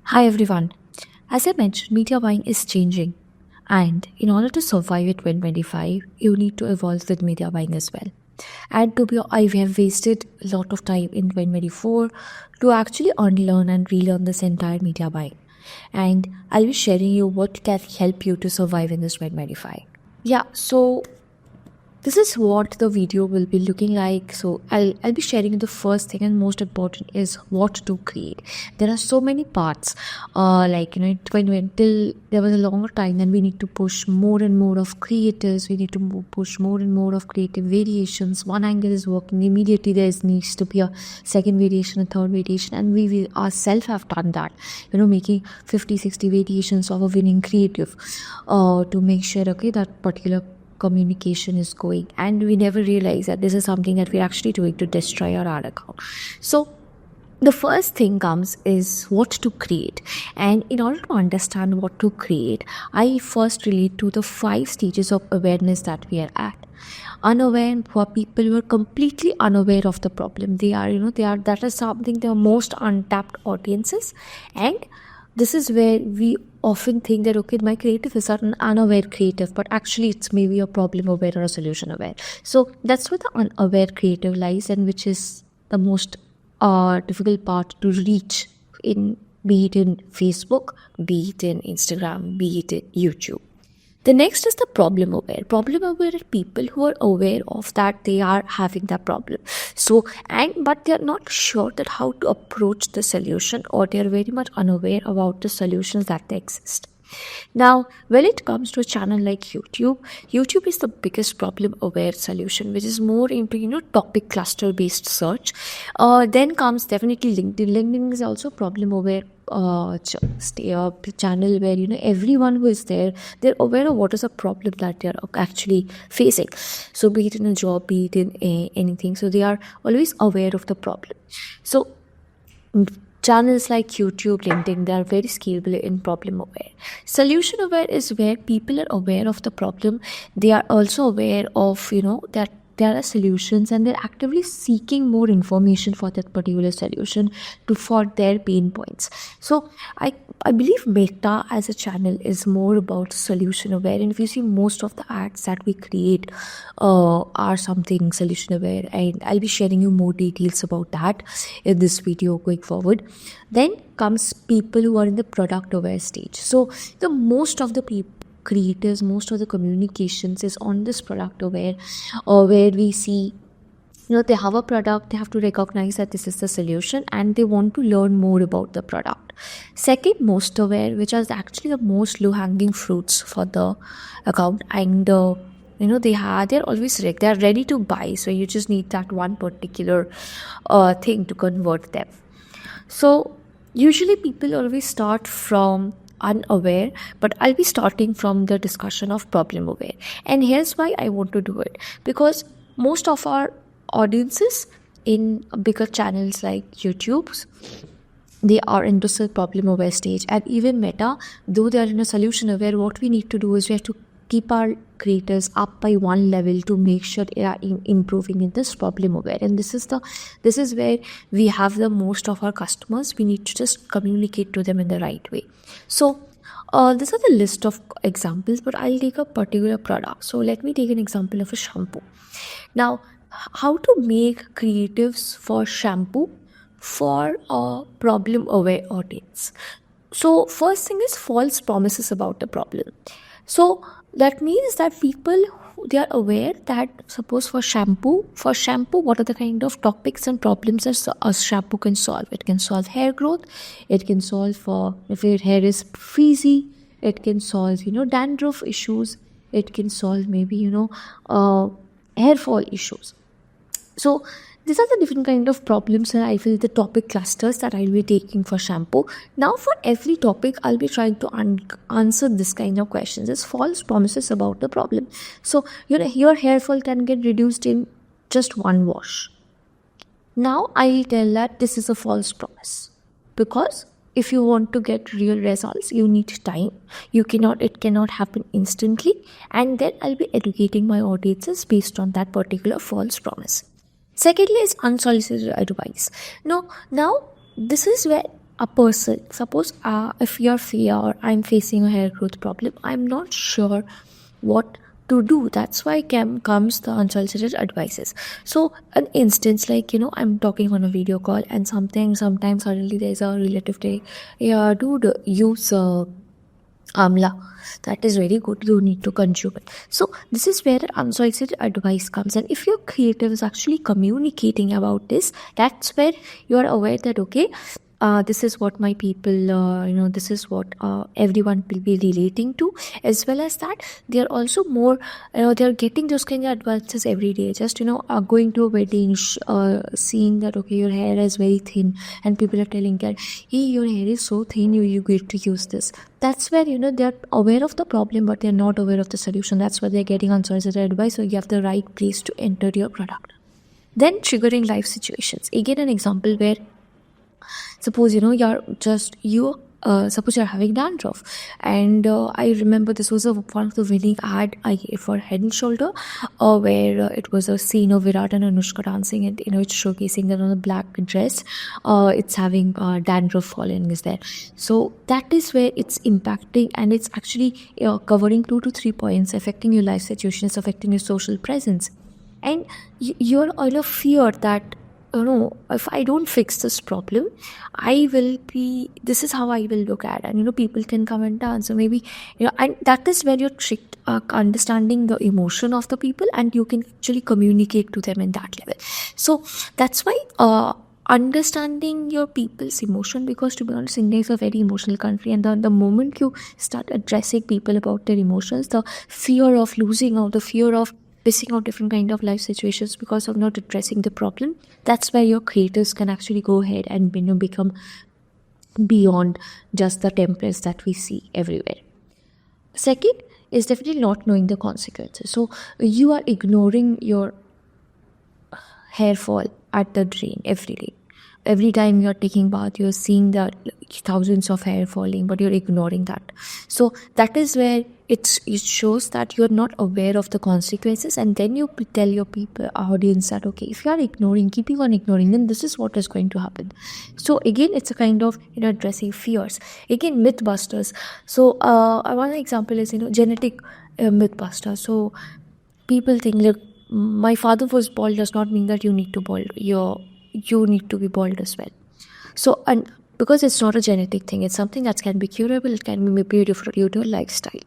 Hi everyone. As I mentioned, media buying is changing, and in order to survive in 2025, you need to evolve with media buying as well. And to be, I have wasted a lot of time in 2024 to actually unlearn and relearn this entire media buying, and I'll be sharing you what can help you to survive in this 2025. Yeah, so this is what the video will be looking like. So I'll be sharing the first thing and most important is what to create. There are so many parts, like when till there was a longer time, then we need to push more and more of creators. We need to push more and more of creative variations. One angle is working immediately. There needs to be a second variation, a third variation, and we ourselves have done that. Making 50, 60 variations of a winning creative, to make sure that particular communication is going, and we never realize that this is something that we're actually doing to destroy our ad account. So the first thing comes is what to create, and in order to understand what to create, I first relate to the 5 stages of awareness that we are at. Unaware, for people who are completely unaware of the problem, that is something, the most untapped audiences. And this is where we often think that my creative is an unaware creative, but actually it's maybe a problem aware or a solution aware. So that's where the unaware creative lies, and which is the most difficult part to reach, in be it in Facebook, be it in Instagram, be it in YouTube. The next is the problem aware. Problem aware are people who are aware of that they are having that problem. But they are not sure that how to approach the solution, or they are very much unaware about the solutions that they exist. Now, when it comes to a channel like YouTube is the biggest problem aware solution, which is more into topic cluster based search. Then comes definitely LinkedIn. LinkedIn is also problem aware channel where everyone who is there, they're aware of what is a problem that they're actually facing. So be it in a job, be it in anything, so they are always aware of the problem. So channels like YouTube, LinkedIn, they are very scalable in problem aware. Solution aware is where people are aware of the problem. They are also aware of that there are solutions, and they're actively seeking more information for that particular solution for their pain points. So I believe Meta as a channel is more about solution aware, and if you see, most of the ads that we create are something solution aware, and I'll be sharing you more details about that in this video going forward. Then comes people who are in the product aware stage. So the most of the creators, most of the communications is on this product aware, where we see they have a product, they have to recognize that this is the solution, and they want to learn more about the product. Second most aware, which is actually the most low hanging fruits for the account, and they're always they're ready to buy, so you just need that one particular thing to convert them. So usually people always start from unaware, but I'll be starting from the discussion of problem aware. And here's why I want to do it, because most of our audiences in bigger channels like YouTube's, they are into the problem aware stage. And even Meta, though they are in a solution aware, what we need to do is we have to keep our creators up by one level to make sure they are improving in this problem aware. And this is where we have the most of our customers. We need to just communicate to them in the right way. So these are the list of examples, but I'll take a particular product. So let me take an example of a shampoo. Now, how to make creatives for shampoo for a problem aware audience. So first thing is false promises about the problem. So that means that people, they are aware that, suppose for shampoo, what are the kind of topics and problems that a shampoo can solve? It can solve hair growth, it can solve for if your hair is frizzy, it can solve dandruff issues, it can solve maybe hair fall issues. So these are the different kind of problems, and I feel the topic clusters that I'll be taking for shampoo. Now for every topic, I'll be trying to answer this kind of questions. It's false promises about the problem. So your hair fall can get reduced in just one wash. Now I'll tell that this is a false promise, because if you want to get real results, you need time. It cannot happen instantly. And then I'll be educating my audiences based on that particular false promise. Secondly is unsolicited advice. Now this is where a person, suppose if you're fear or I'm facing a hair growth problem, I'm not sure what to do. That's why comes the unsolicited advices. So an instance like, I'm talking on a video call and sometimes suddenly there's a relative say, yeah dude, use amla, that is very good, you need to consume it. So this is where unsolicited advice comes, and if your creative is actually communicating about this, that's where you are aware that okay, this is what my people, this is what everyone will be relating to. As well as that, they are also more, they are getting those kind of advances every day. Just going to a wedding, seeing that okay, your hair is very thin, and people are telling that, hey, your hair is so thin, you get to use this. That's where they are aware of the problem, but they're not aware of the solution. That's why they're getting unsolicited advice. So you have the right place to enter your product. Then triggering life situations. Again, an example where suppose suppose you're having dandruff, and I remember this was one of the winning ad I gave for Head and Shoulder, where it was a scene of Virat and Anushka dancing, and it's showcasing that on a black dress, it's having dandruff falling is there. So that is where it's impacting, and it's actually covering 2 to 3 points, affecting your life situations, affecting your social presence, and you're all of fear that if I don't fix this problem, this is how I will look at it. And people can come and dance. So maybe, and that is where you're tricked, understanding the emotion of the people, and you can actually communicate to them in that level. So that's why understanding your people's emotion, because to be honest, India is a very emotional country, and the moment you start addressing people about their emotions, the fear of losing out, the fear of missing out different kind of life situations because of not addressing the problem, that's where your creators can actually go ahead and become beyond just the templates that we see everywhere. Second is definitely not knowing the consequences. So you are ignoring your hair fall at the drain every day. Every time you're taking bath, you're seeing the thousands of hair falling, but you're ignoring that. So that is where it shows that you're not aware of the consequences, and then you tell your people, audience, that okay, if you are keeping on ignoring, then this is what is going to happen. So again, it's a kind of addressing fears. Again, mythbusters. So one example is genetic mythbuster. So people think, look, my father was bald does not mean that you need to you need to be bald as well. So, and because it's not a genetic thing, it's something that can be curable, it can be beautiful due to a lifestyle.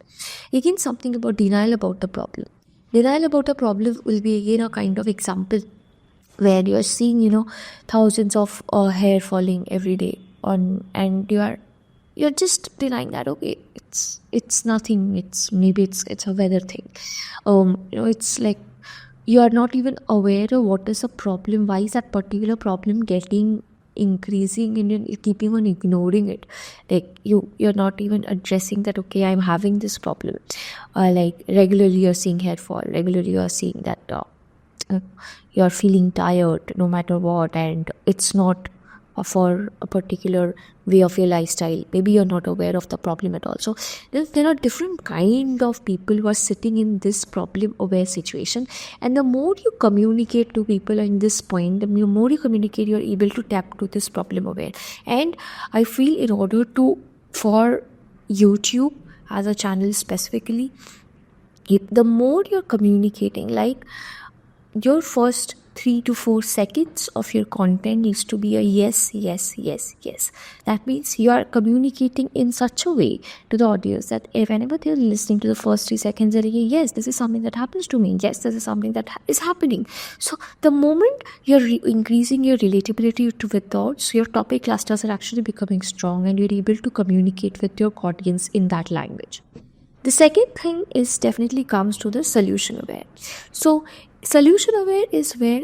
Again, something about denial about the problem. Denial about the problem will be again a kind of example where you're seeing thousands of hair falling every day and you're just denying that okay, it's nothing, it's a weather thing. It's like you are not even aware of what is a problem, why is that particular problem getting increasing, and you're keeping on ignoring it. Like you're not even addressing that okay, I'm having this problem. Like regularly you're seeing hair fall, regularly you're seeing that you're feeling tired no matter what, and it's not for a particular way of your lifestyle. Maybe you're not aware of the problem at all. So there are different kind of people who are sitting in this problem aware situation, and the more you communicate to people in this point, the more you communicate, you're able to tap to this problem aware. And I feel in order for YouTube as a channel specifically, the more you're communicating, like your first 3 to 4 seconds of your content needs to be a yes, yes, yes, yes. That means you are communicating in such a way to the audience that whenever they're listening to the first 3 seconds, they're like, yes, this is something that happens to me. Yes, this is something that is happening. So the moment you're increasing your relatability with thoughts, your topic clusters are actually becoming strong, and you're able to communicate with your audience in that language. The second thing is definitely comes to the solution aware. So solution aware is where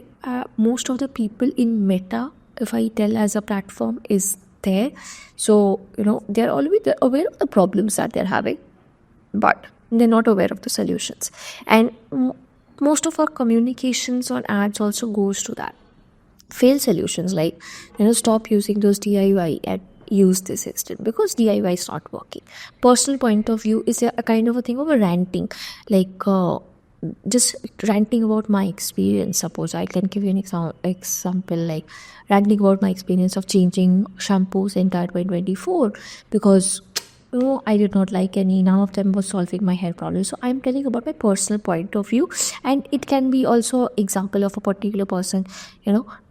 most of the people in Meta, if I tell as a platform, is there. So they're always aware of the problems that they're having, but they're not aware of the solutions. And most of our communications on ads also goes to that. Fail solutions, like stop using those DIY and use this instead, because DIY is not working. Personal point of view is a kind of a thing of a ranting, like just ranting about my experience. Suppose I can give you an example, like ranting about my experience of changing shampoos entire 2024, because I did not like any, none of them was solving my hair problem. So I'm telling about my personal point of view, and it can be also example of a particular person,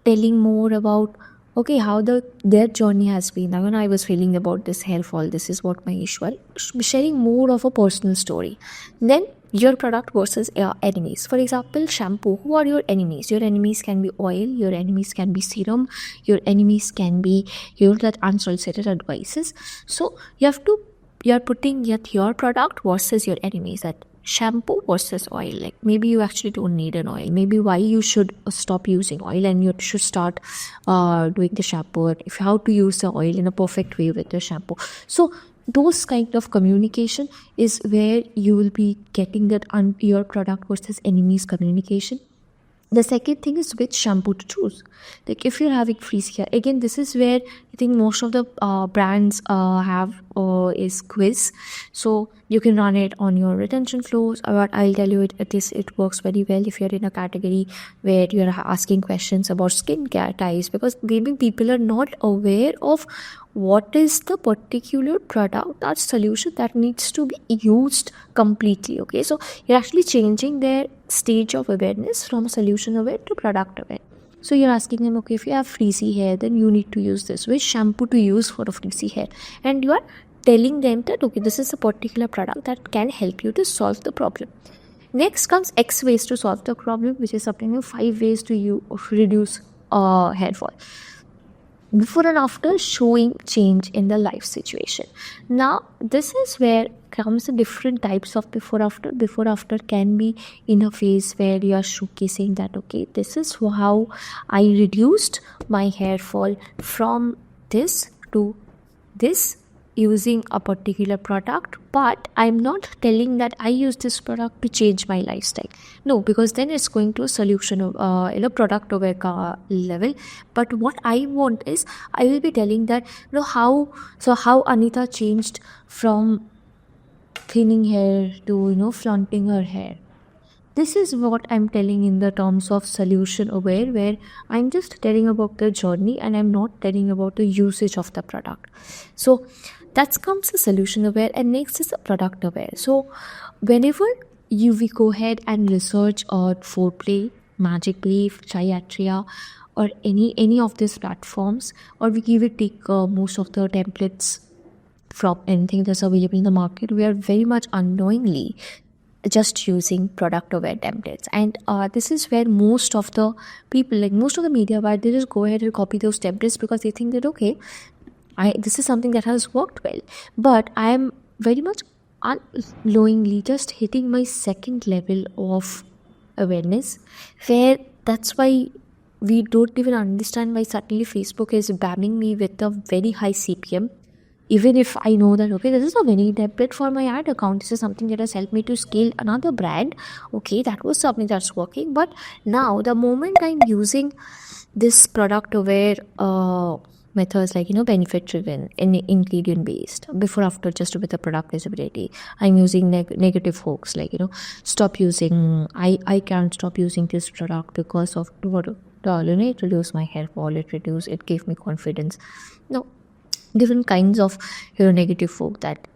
telling more about, okay, how their journey has been. Now when I was feeling about this hair fall, this is what my issue was. Sharing more of a personal story. Then your product versus enemies. For example, shampoo. Who are your enemies? Your enemies can be oil, your enemies can be serum, your enemies can be that unsolicited advices. So you're putting yet your product versus your enemies, that shampoo versus oil. Like maybe you actually don't need an oil, maybe why you should stop using oil and you should start doing the shampoo, or if how to use the oil in a perfect way with the shampoo. So those kind of communication is where you will be getting that your product versus enemies communication. The second thing is which shampoo to choose. Like if you're having frizzy hair, again, this is where I think most of the brands have is quiz. So you can run it on your retention flows. But I'll tell you, it works very well if you're in a category where you're asking questions about skincare types, because maybe people are not aware of what is the particular product, that solution that needs to be used completely. Okay, so you're actually changing their stage of awareness from solution aware to product aware. So you're asking them, okay, if you have frizzy hair, then you need to use this, which shampoo to use for a frizzy hair, and you are telling them that, okay, this is a particular product that can help you to solve the problem. Next comes X ways to solve the problem, which is something 5 ways to reduce hair fall. Before and after, showing change in the life situation. Now this is where comes the different types of before after can be in a phase where you are showcasing that, okay, this is how I reduced my hair fall from this to this using a particular product, but I'm not telling that I use this product to change my lifestyle. No, because then it's going to a solution of in a product aware level. But what I want is, I will be telling that, how Anita changed from thinning hair to flaunting her hair. This is what I'm telling in the terms of solution aware, where I'm just telling about the journey and I'm not telling about the usage of the product. So that comes the solution aware, and next is the product aware. So whenever we go ahead and research on Foreplay, Magic Brief, Chiatria, or any of these platforms, or we take most of the templates from anything that's available in the market, we are very much unknowingly just using product aware templates. And this is where most of the people, like most of the media, why they just go ahead and copy those templates, because they think that, okay, this is something that has worked well. But I am very much unknowingly just hitting my second level of awareness, where that's why we don't even understand why suddenly Facebook is banning me with a very high CPM. Even if I know that, okay, this is a very template for my ad account, this is something that has helped me to scale another brand, okay, that was something that's working. But now the moment I'm using this product aware methods, like benefit driven and ingredient based, before after, just with the product visibility, I'm using negative hooks, like stop using, I can't stop using this product because of what, it reduced my hair fall, it gave me confidence. No, different kinds of negative folk that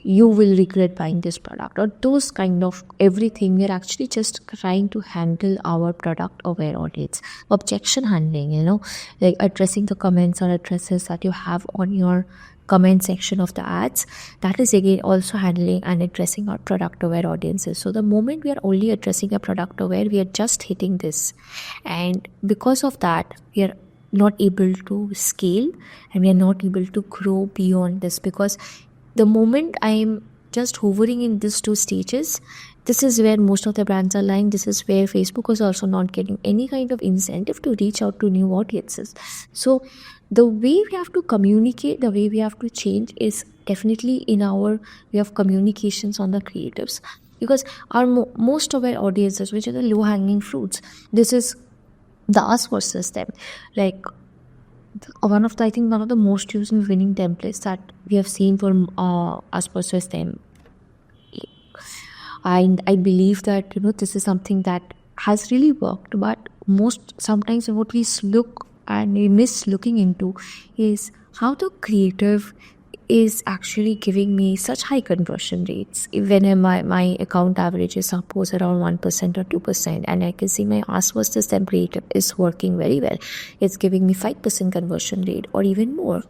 you will regret buying this product, or those kind of everything. We're actually just trying to handle our product aware audience. Objection handling, like addressing the comments or addresses that you have on your comment section of the ads, that is again also handling and addressing our product aware audiences. So the moment we are only addressing a product aware, we are just hitting this, and because of that we are not able to scale and we are not able to grow beyond this. Because the moment I'm just hovering in these two stages, this is where most of the brands are lying. This is where Facebook is also not getting any kind of incentive to reach out to new audiences. So the way we have to communicate, the way we have to change is definitely in our way of communications on the creatives, because our most of our audiences, which are the low hanging fruits, this is the us versus them. Like one of the most used and winning templates that we have seen from us versus them And I believe that, this is something that has really worked. But most sometimes what we look and we miss looking into is how the creative is actually giving me such high conversion rates. When my account average is suppose around 1% or 2%, and I can see my ask versus them creative is working very well. It's giving me 5% conversion rate or even more.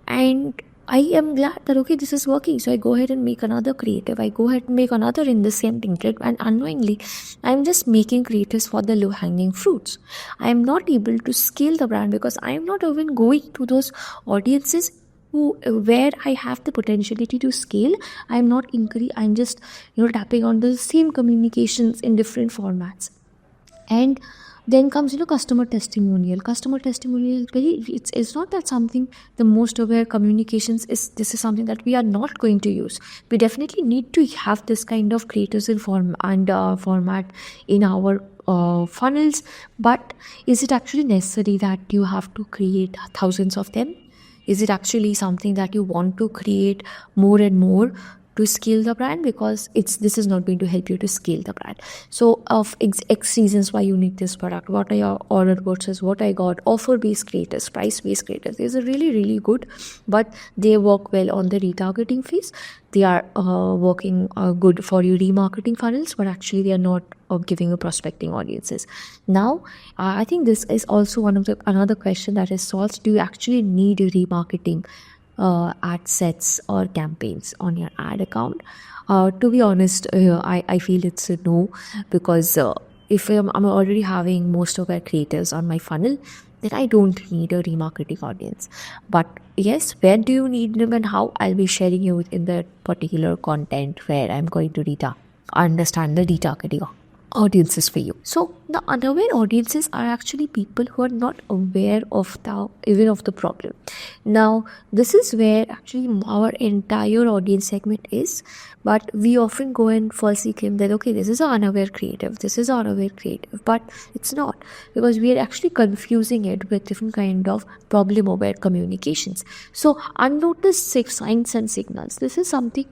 And I am glad that okay, this is working. So I go ahead and make another creative. I go ahead and make another in the same template, and unknowingly, I'm just making creatives for the low hanging fruits. I am not able to scale the brand because I am not even going to those audiences where I have the potentiality to scale. I'm not increase. I'm just tapping on the same communications in different formats. And then comes customer testimonial is very, it's not that something the most aware communications is. This is something that we are not going to use. We definitely need to have this kind of creators in format in our funnels, but is it actually necessary that you have to create thousands of them? Is it actually something that you want to create more and more to scale the brand? Because this is not going to help you to scale the brand. So of X reasons why you need this product, what are your order versus what I got, offer based creators, price based creators, these are really really good, but they work well on the retargeting phase. They are working good for your remarketing funnels, but actually they are not giving you prospecting audiences. Now I think this is also one of the another question that is solved. Do you actually need remarketing ad sets or campaigns on your ad account? To be honest, I feel it's a no, because if I'm already having most of our creators on my funnel, then I don't need a remarketing audience. But yes, where do you need them and how? I'll be sharing you in the particular content where I'm going to understand the retargeting audiences for you. So the unaware audiences are actually people who are not aware of the problem. Now this is where actually our entire audience segment is, but we often go and falsely claim that okay, this is an unaware creative, this is an unaware creative, but it's not, because we are actually confusing it with different kind of problem aware communications. So unnoticed signs and signals, this is something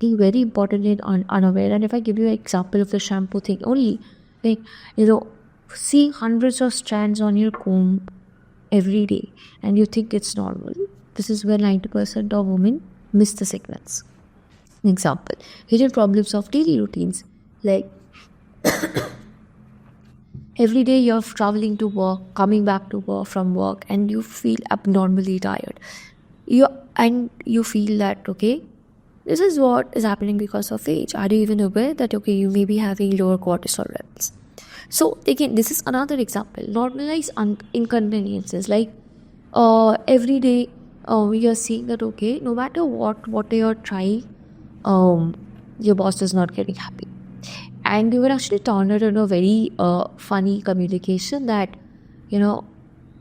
very important in unaware. And if I give you an example of the shampoo thing only, like seeing hundreds of strands on your comb every day and you think it's normal, this is where 90% of women miss the signals. Example, hidden problems of daily routines, like every day you're traveling to work, coming back to work from work, and you feel abnormally tired. You feel that okay, this is what is happening because of age. Are you even aware that okay, you may be having lower cortisol levels? So again, this is another example. Normalize inconveniences, like every day we are seeing that okay, no matter what you're trying, your boss is not getting happy, and you will actually turn it into a very funny communication that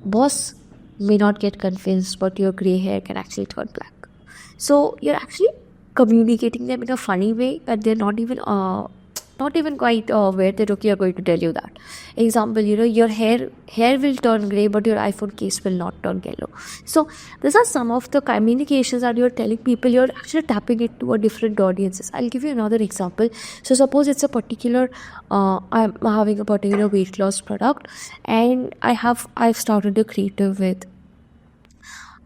boss may not get convinced, but your gray hair can actually turn black. So you're actually communicating them in a funny way that they're not even quite aware that okay, you're going to tell you that. Example, your hair will turn gray, but your iPhone case will not turn yellow. So these are some of the communications that you're telling people. You're actually tapping it to a different audiences. I'll give you another example. So suppose it's a particular I'm having a particular weight loss product, and I've started a creative with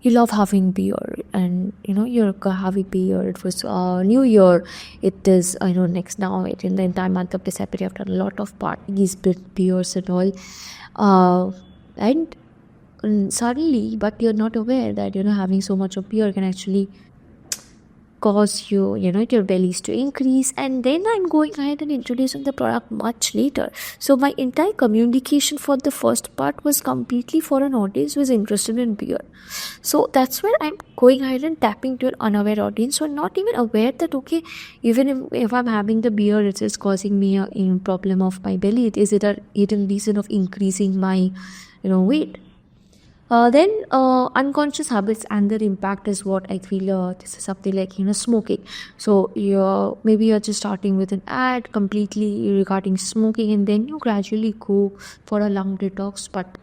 you love having beer, and you're having beer. It was New Year. It is next now in the entire month of December you have done a lot of parties, beers and all, and suddenly, but you're not aware that having so much of beer can actually cause your bellies to increase. And then I'm going ahead and introducing the product much later. So my entire communication for the first part was completely for an audience who is interested in beer. So that's where I'm going ahead and tapping to an unaware audience who are not even aware that okay, even if I'm having the beer, it is causing me a problem of my belly. Is it a hidden reason of increasing my weight? Then unconscious habits and their impact is what I feel. This is something like smoking. So maybe you're just starting with an ad completely regarding smoking, and then you gradually go for a lung detox. But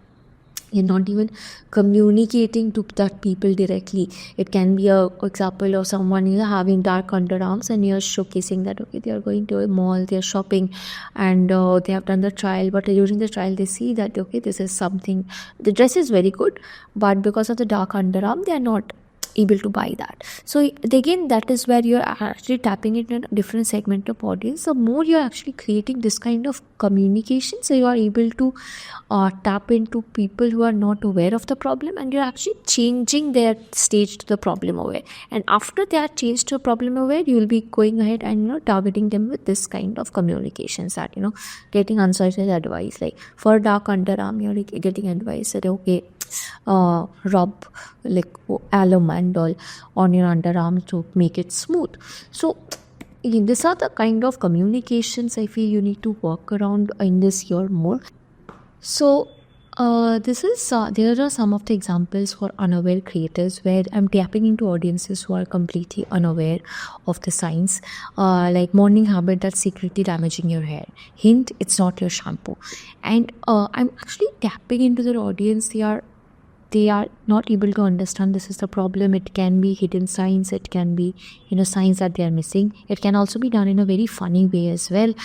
you're not even communicating to that people directly. It can be a example of someone, having dark underarms, and you're showcasing that okay, they are going to a mall, they're shopping, and they have done the trial, but during the trial they see that okay, this is something, the dress is very good, but because of the dark underarm they are not able to buy that. So again, that is where you're actually tapping into a different segment of audience. The more you're actually creating this kind of communication, so you are able to tap into people who are not aware of the problem, and you're actually changing their stage to the problem aware. And after they are changed to a problem aware, you will be going ahead and targeting them with this kind of communications, that getting unsolicited advice. Like for dark underarm, you're like getting advice that okay, rub like alum and all on your underarm to make it smooth. So these are the kind of communications I feel you need to work around in this year more. So this is there are some of the examples for unaware creators where I'm tapping into audiences who are completely unaware of the signs, like morning habit that's secretly damaging your hair. Hint: it's not your shampoo. And I'm actually tapping into their audience. They are not able to understand this is the problem. It can be hidden signs, it can be signs that they are missing. It can also be done in a very funny way as well.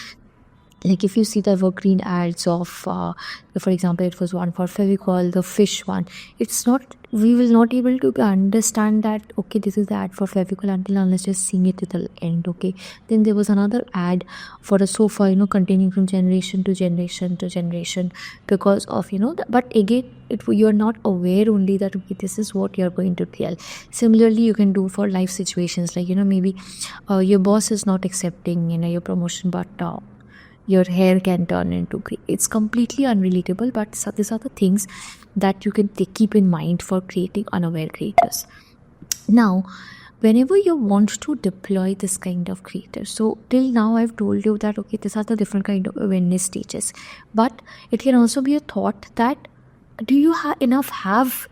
Like if you see the evergreen ads of for example, it was one for Fevicol, the fish one. It's not, we will not able to understand that okay, this is the ad for Fevicol until unless just seeing it to the end. Okay, then there was another ad for a sofa, continuing from generation to generation to generation, because of but again, you are not aware only that okay, this is what you're going to tell. Similarly, you can do for life situations, like maybe your boss is not accepting your promotion, but your hair can turn into grey. It's completely unrelatable, but these are the things that you can keep in mind for creating unaware creators. Now, whenever you want to deploy this kind of creators, so till now I've told you that okay, these are the different kind of awareness stages, but it can also be a thought that do you have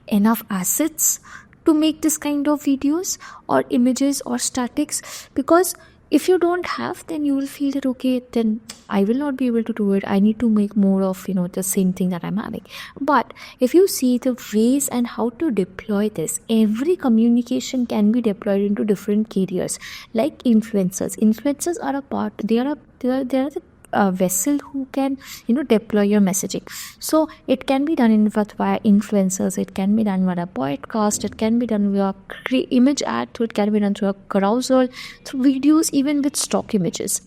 enough assets to make this kind of videos or images or statics? Because if you don't have, then you will feel that okay, then I will not be able to do it. I need to make more of the same thing that I'm having. But if you see the ways and how to deploy this, every communication can be deployed into different careers. Like influencers are a part, they are the vessel who can deploy your messaging. So it can be done via influencers, it can be done via podcast, it can be done via image ad, so it can be done through a carousel, through videos, even with stock images,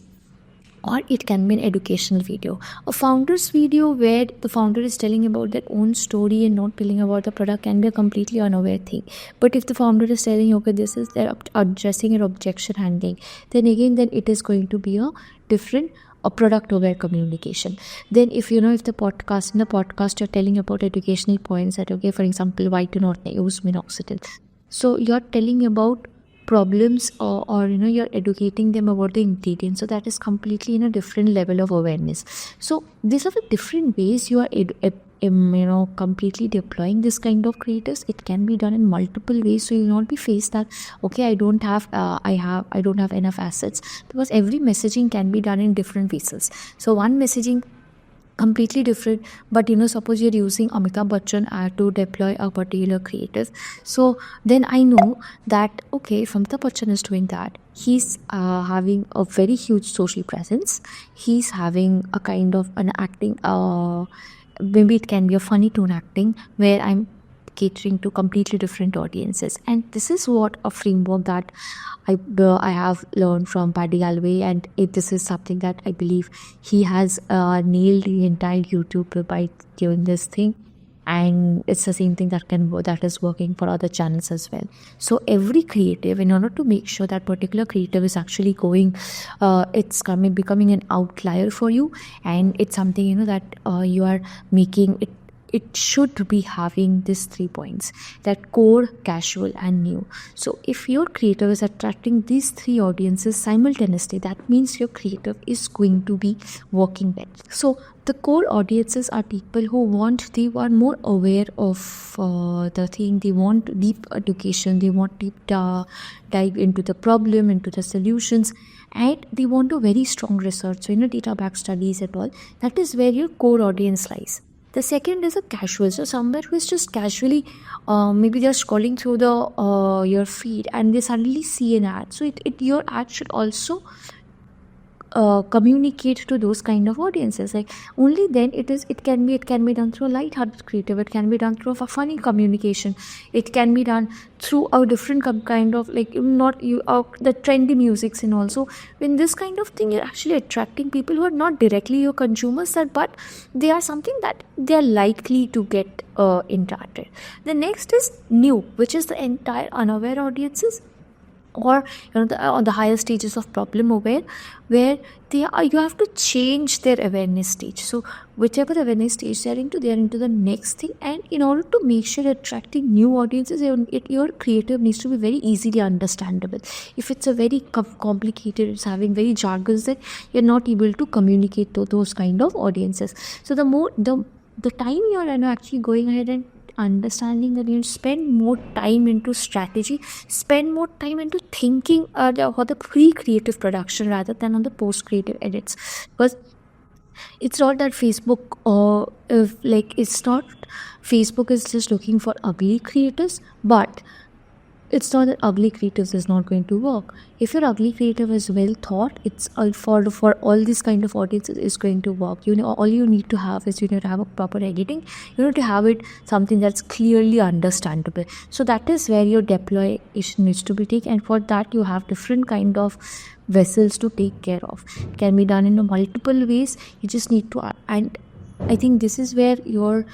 or it can be an educational video, a founder's video where the founder is telling about their own story and not telling about the product, can be a completely unaware thing. But if the founder is telling okay, this is their addressing your objection handling, then it is going to be a different a product aware communication. Then if if the podcast you're telling about educational points that okay, for example, why to not use minoxidil, so you're telling about problems, or you're educating them about the ingredients, so that is completely in a different level of awareness. So these are the different ways you are completely deploying this kind of creators. It can be done in multiple ways, so you'll not be faced that okay, I don't have enough assets, because every messaging can be done in different pieces. So one messaging completely different, but suppose you're using Amitabh Bachchan to deploy a particular creative, so then I know that okay, if Amitabh Bachchan is doing that, he's having a very huge social presence, he's having a kind of an acting, maybe it can be a funny tone acting where I'm catering to completely different audiences. And this is what a framework that I have learned from Paddy Galway, and this is something that I believe he has nailed the entire YouTube by doing this thing. And it's the same thing that is working for other channels as well. So every creative, in order to make sure that particular creative is actually going, it's becoming an outlier for you, and it's something that you are making it. It should be having these 3 points, that core, casual and new. So if your creative is attracting these 3 audiences simultaneously, that means your creative is going to be working well. So the core audiences are people they are more aware of the thing, they want deep education, they want deep dive into the problem, into the solutions, and they want a very strong research, so data backed studies and all. That is where your core audience lies. The second is a casual, so somewhere who is just casually, maybe they're scrolling through the your feed and they suddenly see an ad. So your ad should also communicate to those kind of audiences. Like only then it can be done through a light-hearted creative, it can be done through a funny communication, it can be done through a different kind of, like, not you the trendy musics. And also in this kind of thing, you're actually attracting people who are not directly your consumers, that but they are something that they are likely to get interacted. The next is new, which is the entire unaware audiences, or on the higher stages of problem aware, where you have to change their awareness stage. So whichever awareness stage they are into the next thing. And in order to make sure you're attracting new audiences, your creative needs to be very easily understandable. If it's a very complicated, it's having very jargons, then you're not able to communicate to those kind of audiences. So the time you're actually going ahead and understanding that you spend more time into strategy, spend more time into thinking for the pre-creative production rather than on the post-creative edits. Because it's not that Facebook, if like it's not Facebook is just looking for ugly creators, but it's not that ugly creatives is not going to work. If your ugly creative is well thought, it's for all these kind of audiences is going to work. All you need to have is, you need to have a proper editing. You need to have it something that's clearly understandable. So that is where your deployation needs to be taken, and for that you have different kind of vessels to take care of. It can be done in multiple ways. You just need to, and I think this is where your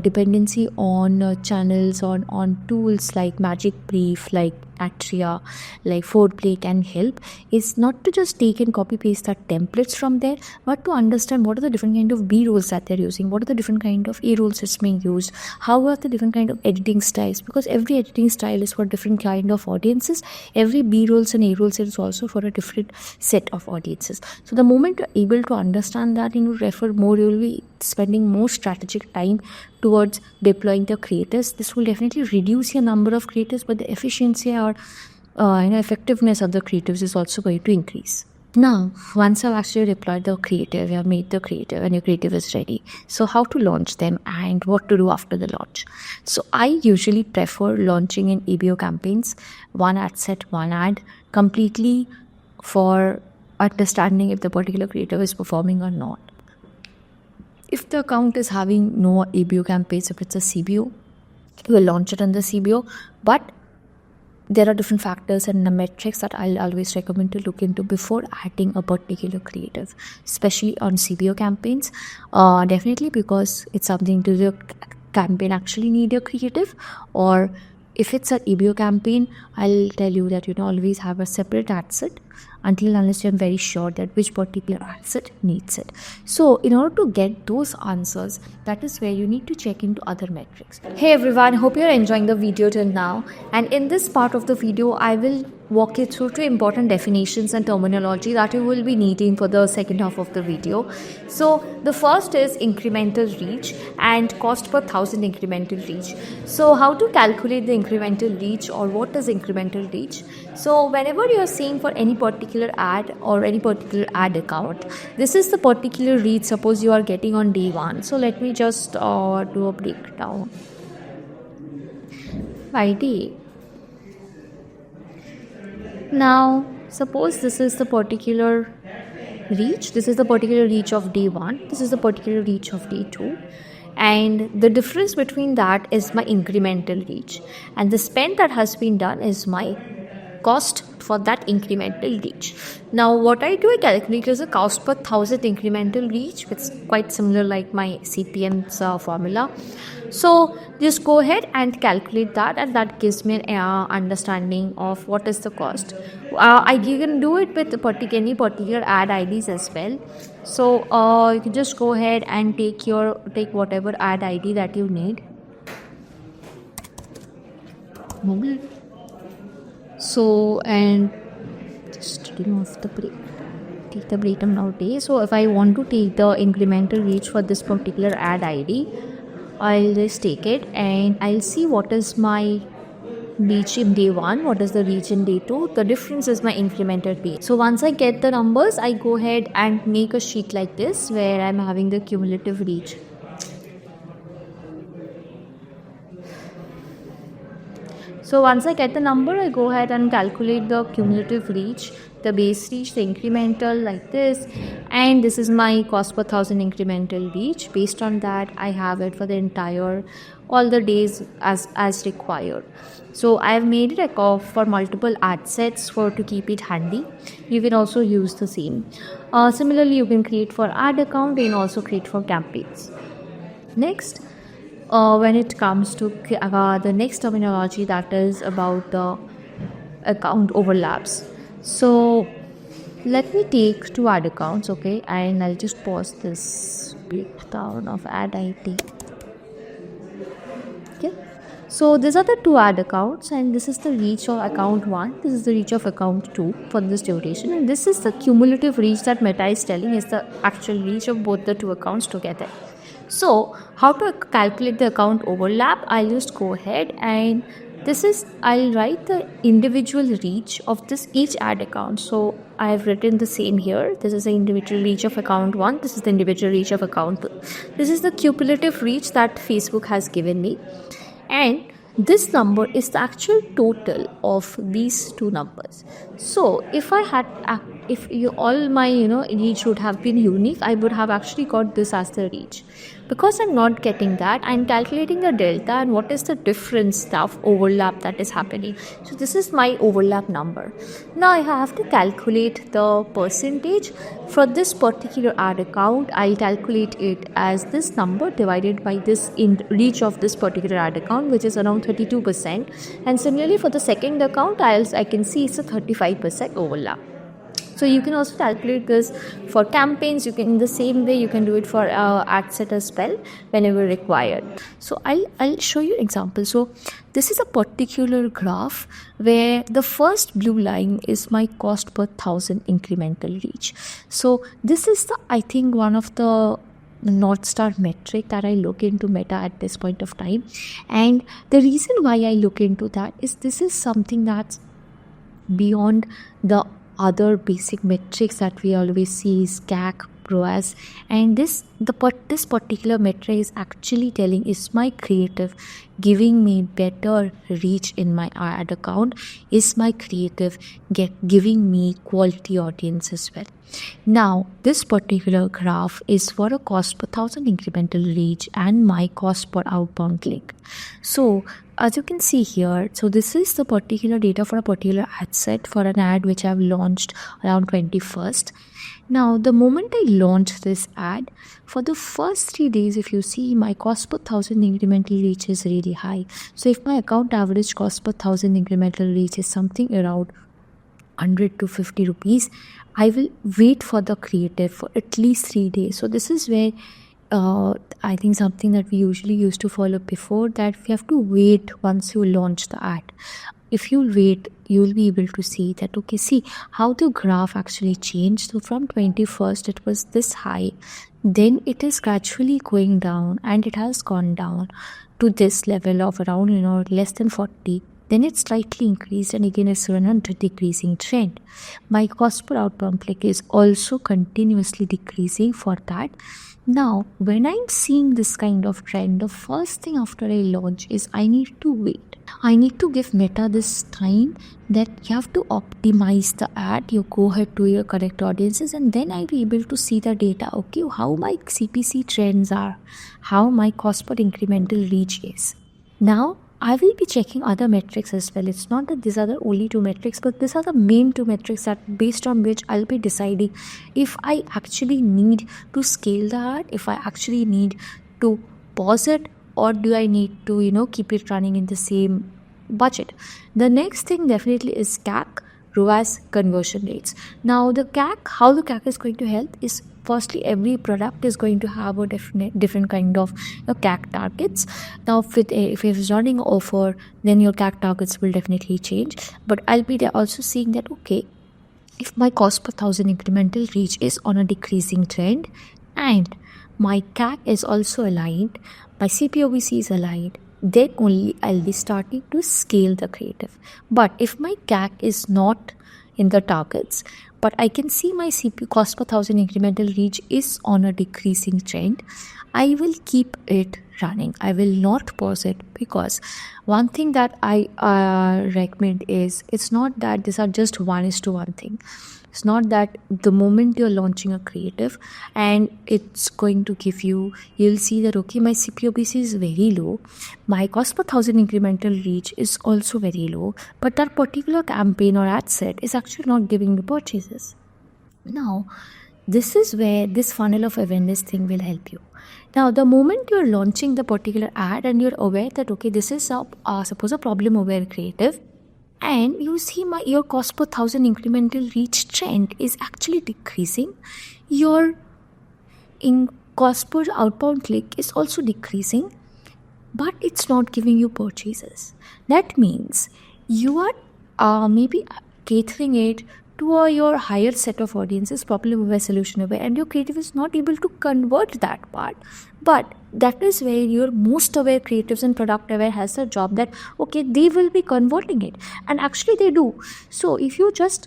dependency on channels, on tools like Magic Brief, like Atria, like Foreplay can help, is not to just take and copy paste the templates from there, but to understand what are the different kind of B rolls that they're using, what are the different kind of A rolls that's being used, how are the different kind of editing styles, because every editing style is for different kind of audiences. Every B rolls and A rolls is also for a different set of audiences. So the moment you're able to understand that and you refer more, you will be spending more strategic time towards deploying the creators. This will definitely reduce your number of creators, but the efficiency or effectiveness of the creatives is also going to increase. Now, once I've actually deployed the creative, you have made the creative and your creative is ready. So how to launch them and what to do after the launch. So I usually prefer launching in ABO campaigns, one ad set, one ad, completely for understanding if the particular creative is performing or not. If the account is having no ABO campaigns, if it's a CBO, you will launch it on the CBO. But there are different factors and the metrics that I'll always recommend to look into before adding a particular creative, especially on CBO campaigns. Definitely, because it's something to the campaign actually need a creative, or if it's an ABO campaign, I'll tell you that always have a separate ad set unless you're very sure that which particular asset needs it. So in order to get those answers, that is where you need to check into other metrics. Hey everyone, hope you're enjoying the video till now, and in this part of the video I will walk you through two important definitions and terminology that you will be needing for the second half of the video. So the first is incremental reach and cost per 1,000 incremental reach. So how to calculate the incremental reach, or what is incremental reach? So whenever you're seeing for any particular ad or any particular ad account, this is the particular reach suppose you are getting on day one. So let me just do a breakdown by day. Now suppose this is the particular reach, this is the particular reach of day 1, this is the particular reach of day 2, and the difference between that is my incremental reach, and the spend that has been done is my cost for that incremental reach. Now what I do, I calculate as a cost per 1,000 incremental reach, which is quite similar like my CPM's formula. So just go ahead and calculate that, and that gives me an understanding of what is the cost. You can do it with any particular ad IDs as well. So you can just go ahead and take whatever ad ID that you need. So, and just taking off the break, take the breakdown nowadays. So if I want to take the incremental reach for this particular ad ID, I'll just take it and I'll see what is my reach in day 1, what is the reach in day 2. The difference is my incremental reach. So once I get the numbers, I go ahead and make a sheet like this where I'm having the cumulative reach. So once I get the number, I go ahead and calculate the cumulative reach, the base reach, the incremental like this, and this is my cost per thousand incremental reach. Based on that, I have it for the entire all the days as required. So I have made it for multiple ad sets for to keep it handy. You can also use the same. Similarly, you can create for ad account and also create for campaigns. Next, when it comes to the next terminology, that is about the account overlaps. So let me take two ad accounts, okay, and I'll just pause this breakdown of ad ID. Okay, so these are the two ad accounts, and this is the reach of account 1, this is the reach of account 2 for this duration, and this is the cumulative reach that Meta is telling is the actual reach of both the two accounts together. So how to calculate the account overlap? I'll just go ahead and I'll write the individual reach of this each ad account. So I have written the same here. This is the individual reach of account 1. This is the individual reach of account 2. This is the cumulative reach that Facebook has given me. And this number is the actual total of these two numbers. So if I had all my reach would have been unique, I would have actually got this as the reach. Because I'm not getting that, I'm calculating the delta and what is the difference of overlap that is happening. So this is my overlap number. Now I have to calculate the percentage for this particular ad account. I'll calculate it as this number divided by this in reach of this particular ad account, which is around 32%. And similarly for the second account, I can see it's a 35% overlap. So you can also calculate this for campaigns. You can, in the same way, you can do it for ad set as well whenever required. So I'll show you example. So this is a particular graph where the first blue line is my cost per thousand incremental reach. So this is I think one of the North Star metric that I look into Meta at this point of time. And the reason why I look into that is this is something that's beyond the other basic metrics that we always see is CAC, ROAS, and this particular metric is actually telling is my creative giving me better reach in my ad account, is my creative giving me quality audience as well. Now this particular graph is for a cost per thousand incremental reach and my cost per outbound click. So as you can see here, so this is the particular data for a particular ad set for an ad which I've launched around 21st. Now the moment I launch this ad, for the first 3 days, if you see, my cost per thousand incremental reach is really high. So if my account average cost per thousand incremental reach is something around 100 to 50 rupees, I will wait for the creative for at least 3 days. So this is where I think something that we usually used to follow before, that we have to wait once you launch the ad. If you wait, you'll be able to see that, okay, see how the graph actually changed. So from 21st, it was this high. Then it is gradually going down and it has gone down to this level of around, less than 40. Then it slightly increased and again it's on a decreasing trend. My cost per outbound click is also continuously decreasing for that. Now, when I'm seeing this kind of trend, the first thing after I launch is I need to wait. I need to give Meta this time that you have to optimize the ad. You go ahead to your correct audiences and then I'll be able to see the data. Okay, how my CPC trends are, how my cost per incremental reach is. Now, I will be checking other metrics as well. It's not that these are the only two metrics, but these are the main two metrics that based on which I'll be deciding if I actually need to scale the ad, if I actually need to pause it, or do I need to, keep it running in the same budget. The next thing definitely is CAC, ROAS, conversion rates. Now the CAC, how the CAC is going to help is, firstly, every product is going to have a different kind of CAC targets. Now, if it's running an offer, then your CAC targets will definitely change. But I'll be also seeing that, okay, if my cost per thousand incremental reach is on a decreasing trend and my CAC is also aligned, my CPOVC is aligned, then only I'll be starting to scale the creative. But if my CAC is not in the targets, but I can see my CPU cost per thousand incremental reach is on a decreasing trend, I will keep it running. I will not pause it, because one thing that I recommend is, it's not that these are just 1:1 thing. It's not that the moment you're launching a creative and it's going to give you, you'll see that, okay, my CPOBC is very low, my cost per thousand incremental reach is also very low, but that particular campaign or ad set is actually not giving me purchases. Now, this is where this funnel of awareness thing will help you. Now, the moment you're launching the particular ad and you're aware that, okay, this is suppose a problem aware creative, and you see your cost per thousand incremental reach trend is actually decreasing, your cost per outbound click is also decreasing, but it's not giving you purchases. That means you are maybe catering it to your higher set of audiences, problem aware, solution aware, and your creative is not able to convert that part. But that is where your most aware creatives and product aware has a job, that okay, they will be converting it, and actually they do. So if you just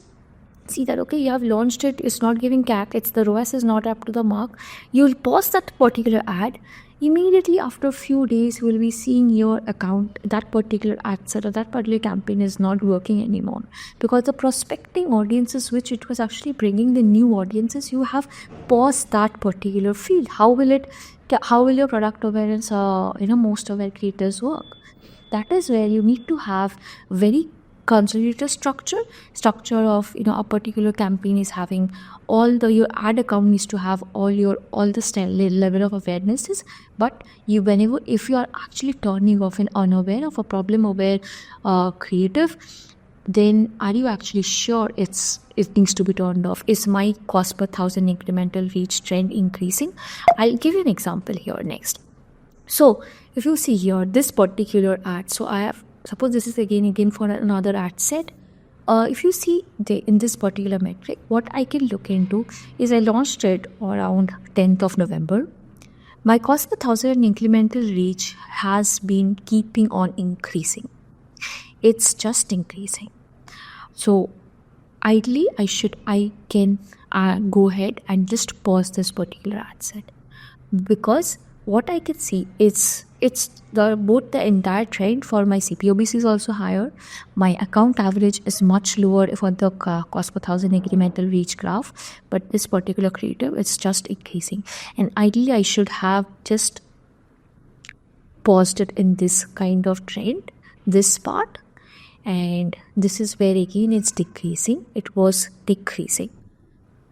see that, okay, you have launched it, it's not giving CAC, it's the ROAS is not up to the mark, you'll pause that particular ad. Immediately after a few days, you will be seeing your account, that particular ad set or that particular campaign is not working anymore, because the prospecting audiences which it was actually bringing, the new audiences, you have paused that particular field. How will your product awareness, most aware creators work? That is where you need to have very consolidated structure of, a particular campaign is having your ad account needs to have all the level of awarenesses. But if you are actually turning off an unaware of a problem aware creative, then are you actually sure it needs to be turned off? Is my cost per thousand incremental reach trend increasing? I'll give you an example here next. So if you see here this particular ad, so I have, suppose this is again for another ad set. If you see in this particular metric, what I can look into is I launched it around 10th of November. My cost per thousand incremental reach has been keeping on increasing. It's just increasing. So ideally, I can go ahead and just pause this particular ad set, because what I can see is both the entire trend for my CPOBC is also higher. My account average is much lower for the cost per thousand incremental reach graph, but this particular creative, it's just increasing. And ideally, I should have just paused it in this kind of trend, this part, and this is where again it's decreasing. It was decreasing,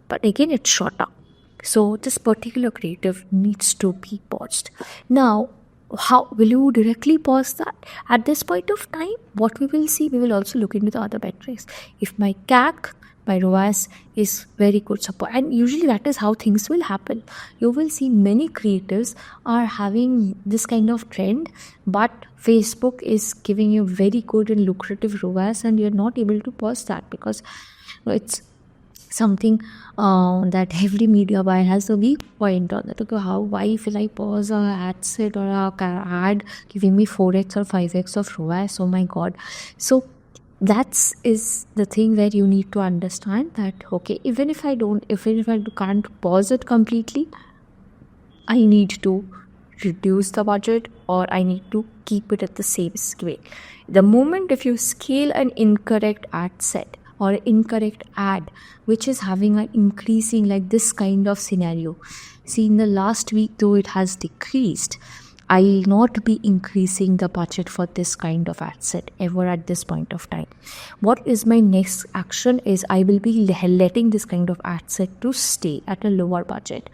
but again it shot up. So this particular creative needs to be paused. Now, how will you directly pause that? At this point of time, what we will see, we will also look into the other metrics. If my CAC, my ROAS is very good support, and usually that is how things will happen. You will see many creatives are having this kind of trend, but Facebook is giving you very good and lucrative ROAS, and you're not able to pause that because it's something that every media buyer has a weak point on that. Okay, why will I pause a ad set or a ad giving me 4x or 5x of ROAS? Oh my god. So that is the thing where you need to understand that, okay, even if I can't pause it completely, I need to reduce the budget, or I need to keep it at the same scale. The moment if you scale an incorrect ad set or incorrect ad which is having an increasing like this kind of scenario, see, in the last week though it has decreased, I'll not be increasing the budget for this kind of ad set ever at this point of time. What is my next action is I will be letting this kind of ad set to stay at a lower budget.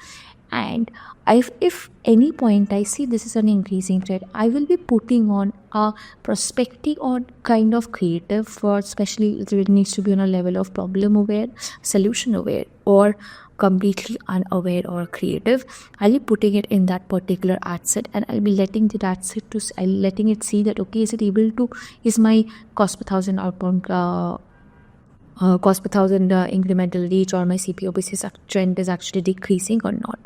And if any point I see this is an increasing trend, I will be putting on a prospecting or kind of creative for, especially it needs to be on a level of problem aware, solution aware, or completely unaware or creative. I'll be putting it in that particular ad set, and I'll be letting the ad set letting it see that, okay, is my cost per thousand outbound cost per thousand incremental reach or my CPOBC trend is actually decreasing or not.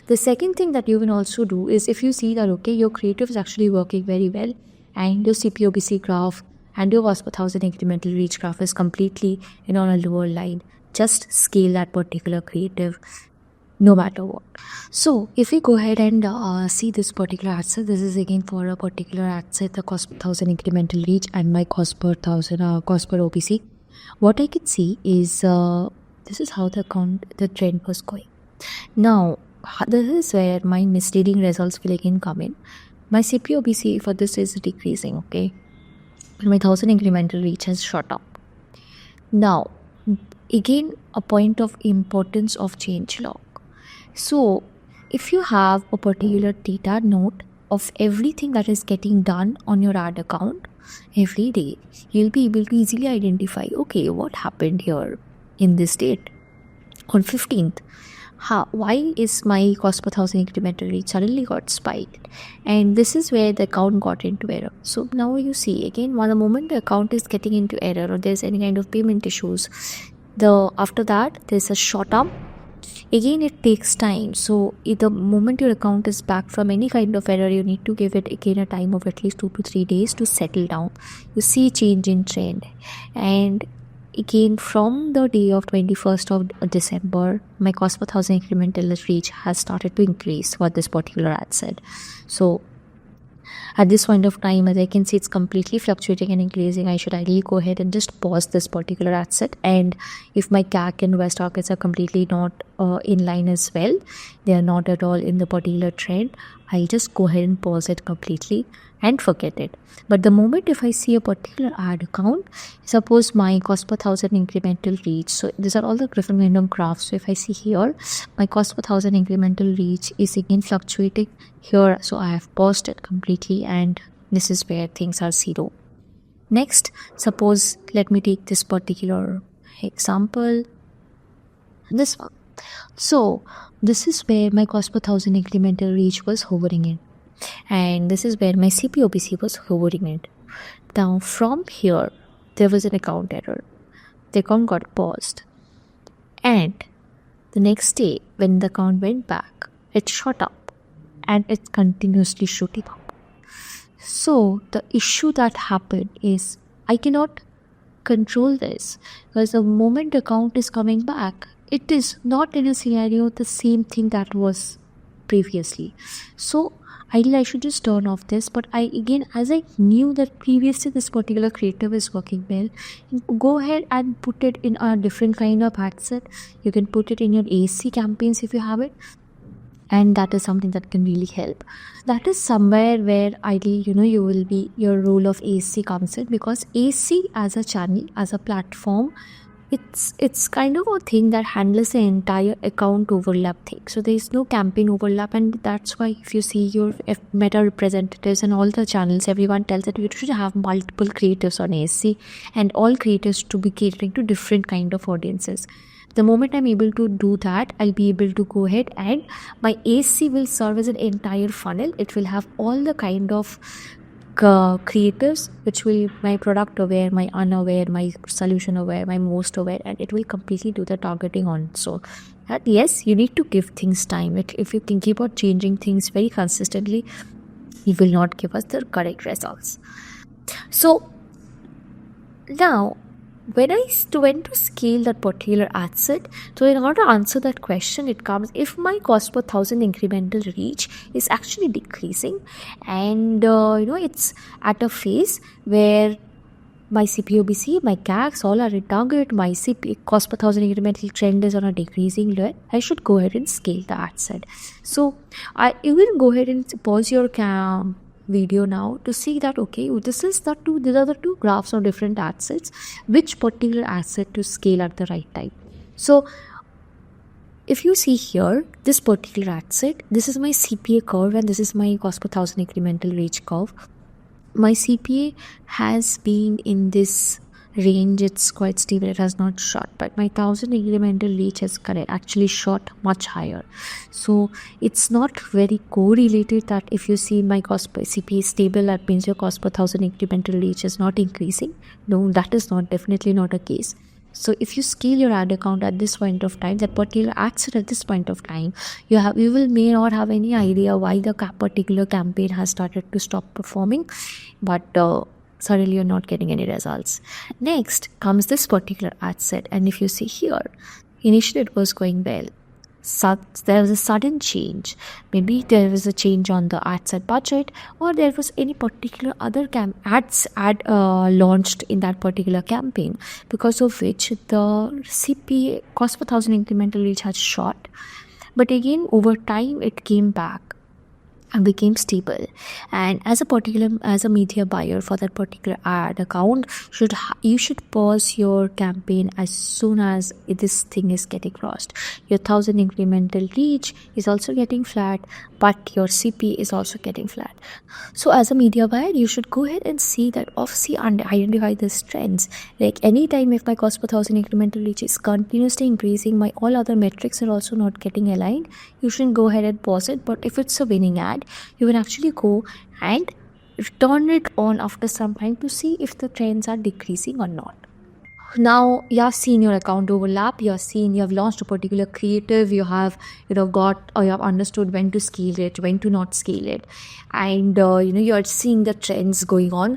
The second thing that you can also do is, if you see that, okay, your creative is actually working very well and your CPOBC graph and your cost per thousand incremental reach graph is completely on a lower line, just scale that particular creative no matter what. So if we go ahead and see this particular ad set, this is again for a particular ad set, the cost per thousand incremental reach and my cost per thousand cost per OPC. What I can see is this is how the trend was going. Now this is where my misleading results will again come in. My CPOBC for this is decreasing, okay, and my 1000 incremental reach has shot up. Now again, a point of importance of change log. So if you have a particular data note of everything that is getting done on your ad account every day, you'll be able to easily identify, okay, what happened here in this date on 15th. Why is my cost per thousand incremental reach suddenly got spiked? And this is where the account got into error. So now you see again, the moment the account is getting into error or there's any kind of payment issues, after that there's a short up. Again, it takes time. So the moment your account is back from any kind of error, you need to give it again a time of at least 2 to 3 days to settle down. You see change in trend. And again, from the day of 21st of December, my cost per thousand incremental reach has started to increase for this particular ad set. So at this point of time, as I can see, it's completely fluctuating and increasing. I should ideally go ahead and just pause this particular ad set. And if my CAC and ROAS targets are completely not in line as well, they are not at all in the particular trend, I'll just go ahead and pause it completely and forget it. But the moment if I see a particular ad account, suppose my cost per thousand incremental reach, so these are all the different random graphs. So if I see here, my cost per thousand incremental reach is again fluctuating here. So I have paused it completely, and this is where things are zero. Next, suppose let me take this particular example, this one. So this is where my cost per thousand incremental reach was hovering in, and this is where my CPOBC was hovering in. Now from here, there was an account error. The account got paused, and the next day when the account went back, it shot up, and it's continuously shooting up. So the issue that happened is I cannot control this, because the moment the account is coming back, it is not in a scenario the same thing that was previously. So ideally I should just turn off this, but as I knew that previously this particular creative is working well, go ahead and put it in a different kind of ad set. You can put it in your AC campaigns if you have it, and that is something that can really help. That is somewhere where ideally your role of AC comes in, because AC as a channel, as a platform, it's kind of a thing that handles the entire account overlap thing. So there is no campaign overlap, and that's why if you see your Meta representatives and all the channels, everyone tells that you should have multiple creatives on AC, and all creators to be catering to different kind of audiences. The moment I'm able to do that, I'll be able to go ahead and my AC will serve as an entire funnel. It will have all the kind of creatives, which will my product aware, my unaware, my solution aware, my most aware, and it will completely do the targeting on. So yes, you need to give things time. If you can keep on changing things very consistently, it will not give us the correct results. So now when I went to scale that particular ad set, so in order to answer that question, it comes if my cost per thousand incremental reach is actually decreasing, and it's at a phase where my CPOBC, my CACs, all are in target, my cost per thousand incremental trend is on a decreasing trend, I should go ahead and scale the ad set. So you will go ahead and pause your video now to see that these are the two graphs of different assets, which particular asset to scale at the right time. So if you see here, this particular asset, this is my CPA curve, and this is my cost per thousand incremental reach curve. My CPA has been in this range, it's quite stable, it has not shot, but my 1000 incremental reach has actually shot much higher. So it's not very correlated that if you see my cost per CPA is stable, that means your cost per 1000 incremental reach is not increasing. No, that is definitely not a case. So if you scale your ad account at this point of time, that particular ad set at this point of time, you may not have any idea why the particular campaign has started to stop performing, but suddenly you're not getting any results. Next comes this particular ad set, and if you see here, initially it was going well, there was a sudden change. Maybe there was a change on the ad set budget, or there was any particular other ad launched in that particular campaign, because of which the CPA, cost per thousand incremental reach, has shot. But again, over time it came back and became stable. And as a media buyer for that particular ad account, you should pause your campaign as soon as this thing is getting crossed. Your 1,000 incremental reach is also getting flat, but your CP is also getting flat. So as a media buyer, you should go ahead and see that, obviously, and identify these trends. Like, anytime if my cost per 1,000 incremental reach is continuously increasing, my all other metrics are also not getting aligned, you shouldn't go ahead and pause it. But if it's a winning ad, you can actually go and turn it on after some time to see if the trends are decreasing or not. Now you have seen your account overlap, you have launched a particular creative, you have got, or you have understood when to scale it, when to not scale it, and you're seeing the trends going on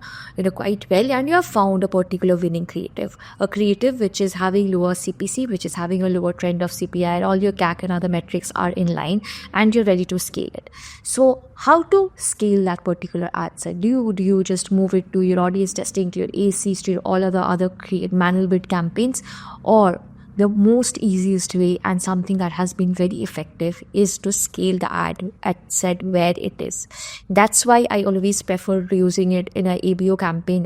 quite well, and you have found a particular winning creative, a creative which is having lower CPC, which is having a lower trend of CPI, and all your CAC and other metrics are in line, and you're ready to scale it. So how to scale that particular ad set? Do you just move it to your audience testing, to your ACs, to your all other create manual bid campaigns? Or the most easiest way, and something that has been very effective, is to scale the ad set where it is. That's why I always prefer using it in an ABO campaign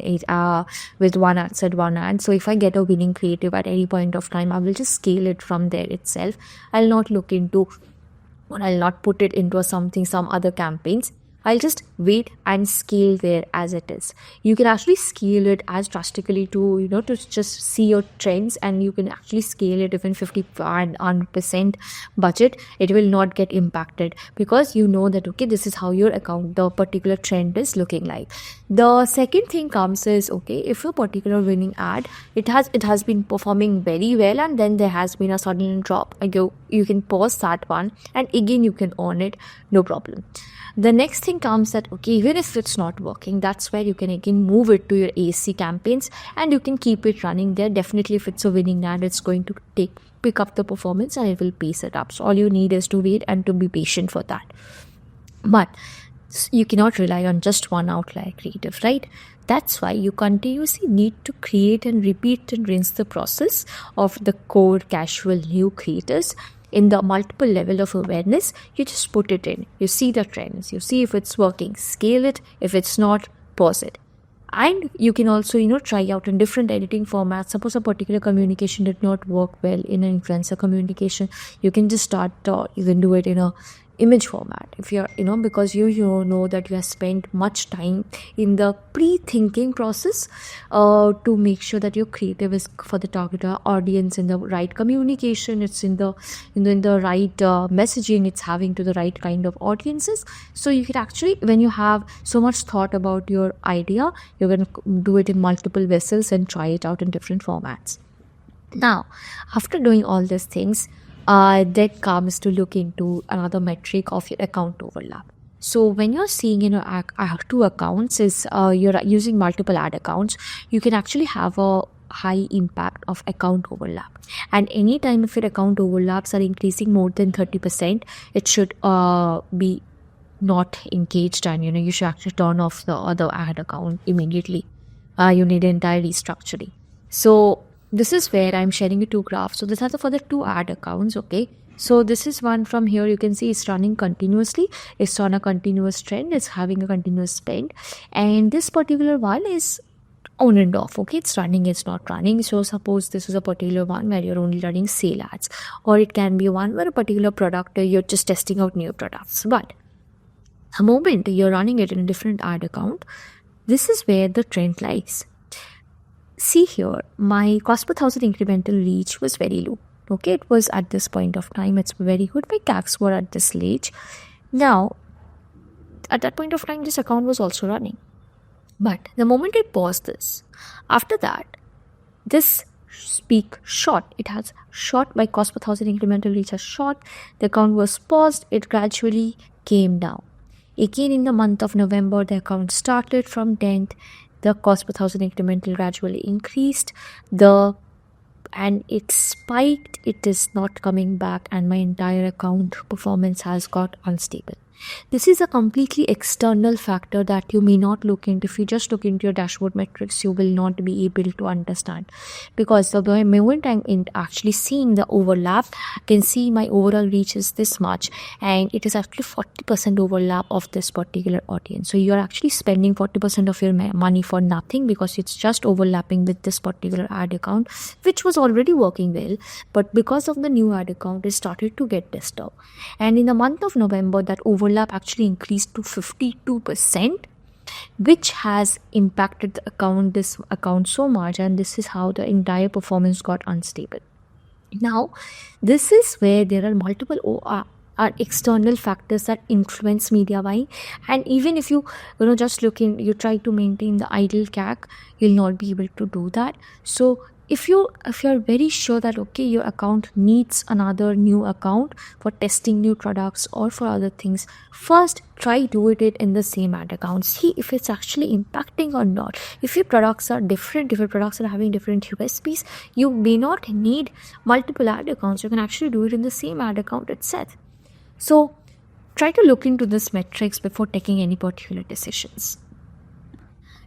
with one ad set, one ad. So if I get a winning creative at any point of time, I will just scale it from there itself. I'll not look into, or I'll not put it into some other campaigns. I'll just wait and scale there as it is. You can actually scale it as drastically to just see your trends, and you can actually scale it even 50% budget. It will not get impacted, because you know that, okay, this is how your account, the particular trend is looking like. The second thing comes is, okay, if a particular winning ad, it has been performing very well, and then there has been a sudden drop, you can pause that one, and again you can own it, no problem. The next thing comes that, okay, even if it's not working, that's where you can again move it to your AC campaigns, and you can keep it running there. Definitely, if it's a winning ad, it's going to pick up the performance, and it will pace it up. So all you need is to wait and to be patient for that. But you cannot rely on just one outlier creative, right? That's why you continuously need to create and repeat and rinse the process of the core casual new creators. In the multiple level of awareness, you just put it in, you see the trends, you see if it's working, scale it. If it's not, pause it. And you can also try out in different editing formats. Suppose a particular communication did not work well in an influencer communication, you can just start, you can do it in a image format. If you're because you know that you have spent much time in the pre-thinking process to make sure that your creative is for the target audience, in the right communication, it's in the right messaging, it's having to the right kind of audiences. So you can actually, when you have so much thought about your idea, you're going to do it in multiple vessels and try it out in different formats. Now, after doing all these things, that comes to look into another metric of your account overlap. So when you're seeing two accounts, is you're using multiple ad accounts, you can actually have a high impact of account overlap. And anytime if your account overlaps are increasing more than 30%, it should be not engaged, and you should actually turn off the other ad account immediately. You need entire restructuring. So this is where I'm sharing you two graphs. So this is for the two ad accounts, okay? So this is one from here, you can see it's running continuously. It's on a continuous trend. It's having a continuous spend. And this particular one is on and off, okay? It's running, it's not running. So suppose this is a particular one where you're only running sale ads. Or it can be one where a particular product, you're just testing out new products. But the moment you're running it in a different ad account, this is where the trend lies. See here, my cost per thousand incremental reach was very low. Okay, it was at this point of time, it's very good. My CACs were at this stage. Now, at that point of time, this account was also running. But the moment I paused this, after that, this peak shot. It has shot, my cost per thousand incremental reach has shot. The account was paused. It gradually came down. Again, in the month of November, the account started from 10th. The cost per thousand incremental gradually increased. The and it spiked, it is not coming back, and my entire account performance has got unstable. This is a completely external factor that you may not look into. If you just look into your dashboard metrics, you will not be able to understand, because the moment I'm actually seeing the overlap, I can see my overall reach is this much, and it is actually 40% overlap of this particular audience. So you're actually spending 40% of your money for nothing, because it's just overlapping with this particular ad account, which was already working well, but because of the new ad account, it started to get disturbed. And in the month of November, that overlap actually increased to 52%, which has impacted this account so much, and this is how the entire performance got unstable. Now, this is where there are multiple are external factors that influence media buying. And even if you just you try to maintain the idle CAC, you'll not be able to do that. So if you're very sure that okay, your account needs another new account for testing new products or for other things, first try do it in the same ad account. See if it's actually impacting or not. If your products are different products are having different USPs, you may not need multiple ad accounts. You can actually do it in the same ad account itself. So try to look into this metrics before taking any particular decisions.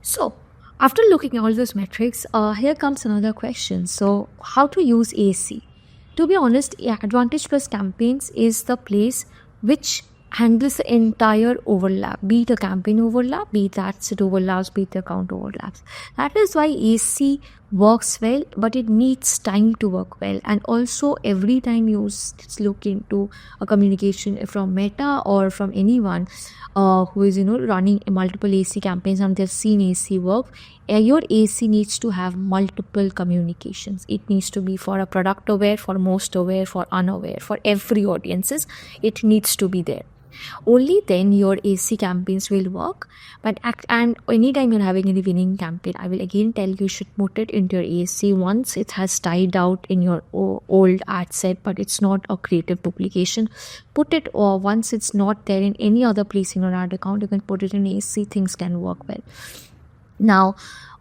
So after looking at all those metrics, here comes another question. So how to use AC? To be honest, Advantage Plus campaigns is the place which handles the entire overlap, be it a campaign overlap, be it asset overlaps, be it the account overlaps. That is why AC works well, but it needs time to work well. And also every time you look into a communication from Meta or from anyone who is running multiple AC campaigns and they've seen AC work, your AC needs to have multiple communications. It needs to be for a product aware, for most aware, for unaware, for every audiences. It needs to be there. Only then your AC campaigns will work. And anytime you're having any winning campaign, I will again tell you should put it into your AC once it has died out in your old ad set, but it's not a creative duplication. Put it, or once it's not there in any other place in your ad account, you can put it in AC. Things can work well. Now,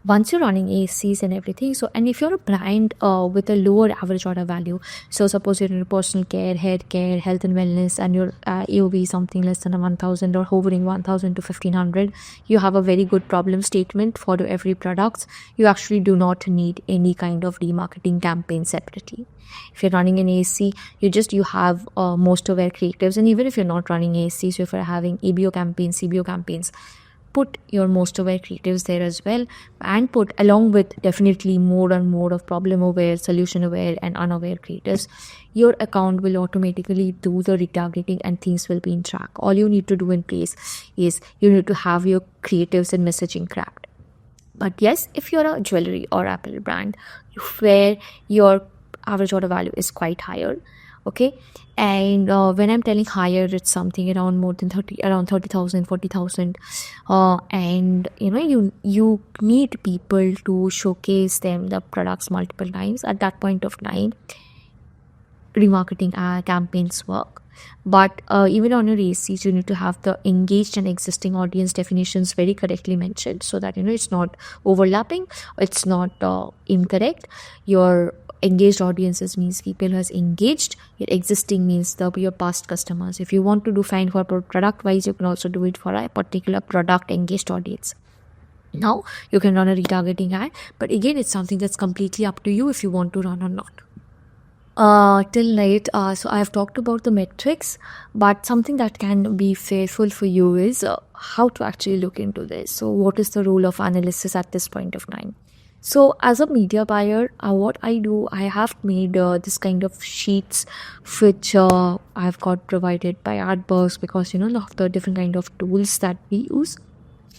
once you're running ACs and everything, so and if you're a brand with a lower average order value, so suppose you're in personal care, hair care, health and wellness, and your AOV is something less than 1,000 or hovering 1,000 to 1,500, you have a very good problem statement for every product. You actually do not need any kind of remarketing campaign separately. If you're running an AC, you have most aware creatives, and even if you're not running AC, so if you're having ABO campaigns, CBO campaigns, put your most aware creatives there as well, and put along with definitely more and more of problem aware, solution aware, and unaware creatives. Your account will automatically do the retargeting and things will be in track. All you need to do in place is you need to have your creatives and messaging cracked. But yes, if you're a jewelry or apparel brand where your average order value is quite higher, okay, and when I'm telling higher, it's something around more than 30,000, 40,000, and you need people to showcase them the products multiple times. At that point of time, remarketing campaigns work. But even on your ACs, you need to have the engaged and existing audience definitions very correctly mentioned, so that it's not overlapping, it's not incorrect. Your engaged audiences means people who has engaged. Your existing means your past customers. If you want to do fine for product wise, you can also do it for a particular product engaged audience. Now you can run a retargeting ad, but again, it's something that's completely up to you if you want to run or not. Till late, so I have talked about the metrics, but something that can be faithful for you is how to actually look into this. So what is the role of analysis at this point of time? So as a media buyer, what I do, I have made this kind of sheets which I've got provided by AdBuffs, because of the different kind of tools that we use.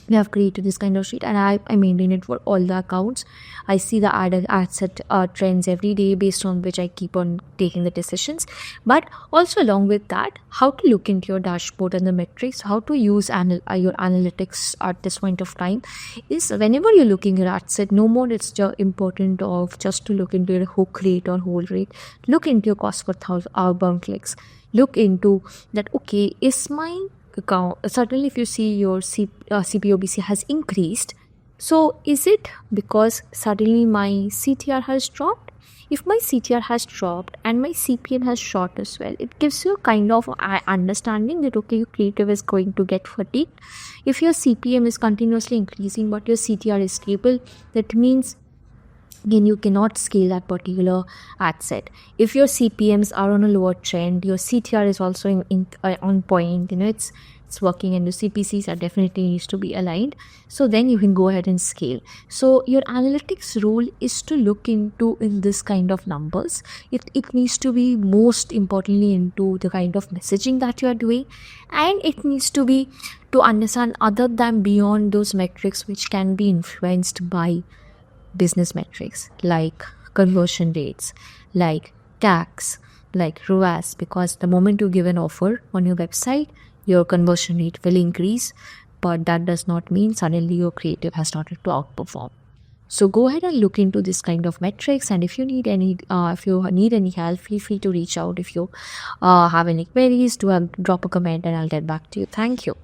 We have created this kind of sheet, and I maintain it for all the accounts. I see the ad set trends every day, based on which I keep on taking the decisions. But also along with that, how to look into your dashboard and the metrics, how to use your analytics at this point of time is whenever you're looking at ad set, no more it's important of just to look into your hook rate or hold rate. Look into your cost per outbound clicks. Look into that, okay, is my account, certainly if you see your CPOBC has increased, so is it because suddenly my CTR has dropped? if my CTR has dropped and my CPM has shot as well, it gives you kind of understanding that okay, your creative is going to get fatigued. If your CPM is continuously increasing but your CTR is stable, that means again you cannot scale that particular ad set. If your CPMs are on a lower trend, your CTR is also on point, it's working, and the CPCs are definitely needs to be aligned, so then you can go ahead and scale. So your analytics role is to look into in this kind of numbers. It needs to be most importantly into the kind of messaging that you are doing, and it needs to be to understand other than beyond those metrics which can be influenced by business metrics like conversion rates, like tax, like ROAS, because the moment you give an offer on your website, your conversion rate will increase, but that does not mean suddenly your creative has started to outperform. So go ahead and look into this kind of metrics, and if you need any help, feel free to reach out. If you have any queries, drop a comment and I'll get back to you. Thank you.